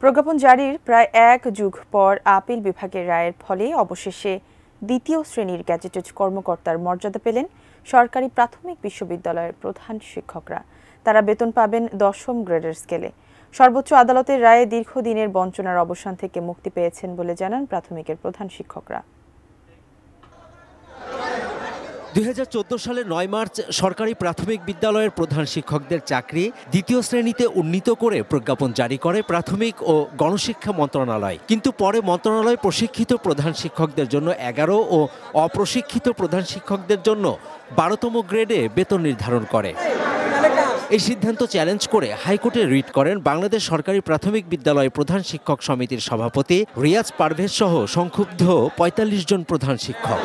প্রজ্ঞাপন জারির প্রায় ১ যুগ পর আপিল বিভাগের রায়ের ফলে অবশেষে দ্বিতীয় শ্রেণীর গ্যাজেটেড কর্মকর্তার মর্যাদা পেলেন সরকারি প্রাথমিক বিশ্ববিদ্যালয়ের প্রধান শিক্ষকরা। তারা বেতন পাবেন ১০ম গ্রেডের স্কেলে। সর্বোচ্চ আদালতের রায়ে দীর্ঘদিনের বঞ্চনার অবসান থেকে মুক্তি পেয়েছেন বলে জানান প্রাথমিকের প্রধান শিক্ষকরা। ২০১৪ সালের ৯ মার্চ সরকারি প্রাথমিক বিদ্যালয়ের প্রধান শিক্ষকদের চাকরি দ্বিতীয় শ্রেণীতে উন্নীত করে প্রজ্ঞাপন জারি করে প্রাথমিক ও গণশিক্ষা মন্ত্রণালয়। কিন্তু পরে মন্ত্রণালয় প্রশিক্ষিত প্রধান শিক্ষকদের জন্য ১১ ও অপ্রশিক্ষিত প্রধান শিক্ষকদের জন্য ১২তম গ্রেডে বেতন নির্ধারণ করে। এই সিদ্ধান্ত চ্যালেঞ্জ করে হাইকোর্টে রিট করেন বাংলাদেশ সরকারি প্রাথমিক বিদ্যালয় প্রধান শিক্ষক সমিতির সভাপতি রিয়াজ পারভেজ সহ সংক্ষুব্ধ ৪৫ জন প্রধান শিক্ষক।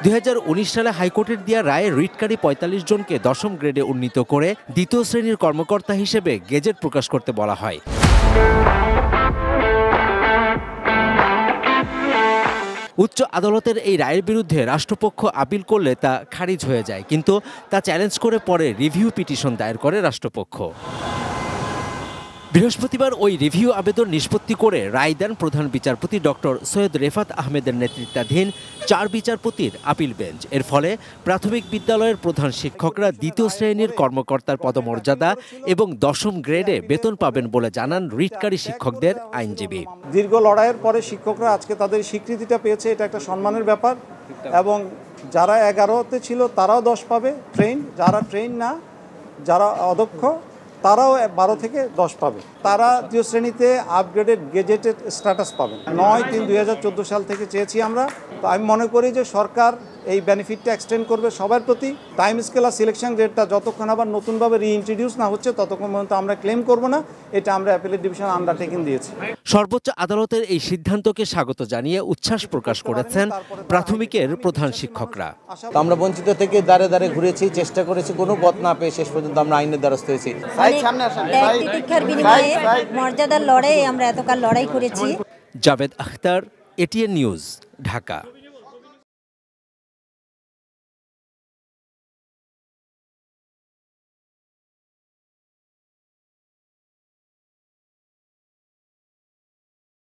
২০১৯ সালে হাইকোর্টের দেয়া রায়ে রিটকারী ৪৫ জনকে ১০ম গ্রেডে উন্নীত করে দ্বিতীয় শ্রেণীর কর্মকর্তা হিসেবে গেজেট প্রকাশ করতে বলা হয়। উচ্চ আদালতের এই রায়ের বিরুদ্ধে রাষ্ট্রপক্ষ আপিল করলে তা খারিজ হয়ে যায়, কিন্তু তা চ্যালেঞ্জ করে পরে রিভিউ পিটিশন দায়ের করে রাষ্ট্রপক্ষ। বৃহস্পতিবার ওই রিভিউ আবেদন নিষ্পত্তি করে রায় দেন প্রধান বিচারপতি ডক্টর সৈয়দ রেফাত আহমেদের নেতৃত্বাধীন ৪ বিচারপতির আপিল বেঞ্চ। এর ফলে প্রাথমিক বিদ্যালয়ের প্রধান শিক্ষকরা দ্বিতীয় শ্রেণীর কর্মকর্তার পদমর্যাদা এবং ১০ম গ্রেডে বেতন পাবেন বলে জানান রিটকারী শিক্ষকদের আইনজীবী। দীর্ঘ লড়াইয়ের পরে শিক্ষকরা আজকে তাদের স্বীকৃতিটা পেয়েছে, এটা একটা সম্মানের ব্যাপার। এবং যারা ১১তে ছিল তারাও ১০ পাবে ট্রেন, যারা ট্রেন না, যারা অদক্ষ তারাও ১২ থেকে ১০ পাবে। তারা দ্বিতীয় শ্রেণীতে আপগ্রেডেড গেজেটেড স্ট্যাটাস পাবেন। ৯/৩/২০১৪ সাল থেকে চেয়েছি আমরা। তো আমি মনে করি যে সরকার এই বেনিফিটটা এক্সটেন্ড করবে সবার প্রতি। টাইম স্কেল আর সিলেকশন গ্রেডটা যতক্ষণ আবার নতুনভাবে রিইন্ট্রোডিউস না হচ্ছে ততক্ষণ পর্যন্ত আমরা ক্লেম করব না। এটা আমরা অ্যাপিলেট ডিভিশন আন্ডারটেকিং দিয়েছি। সর্বোচ্চ আদালতের এই সিদ্ধান্তকে স্বাগত জানিয়ে উচ্ছ্বাস প্রকাশ করেছেন প্রাথমিকের প্রধান শিক্ষকরা। আমরা বঞ্চিত থেকে দাঁড়ে দাঁড়ে ঘুরেছি, চেষ্টা করেছি, কোনো পথ না পেয়ে শেষ পর্যন্ত আমরা আইনের দ্বারস্থ হয়েছি। মর্যাদার লড়াই আমরা এতকাল লড়াই করেছি। Javed Akhtar, ATN news, Dhaka.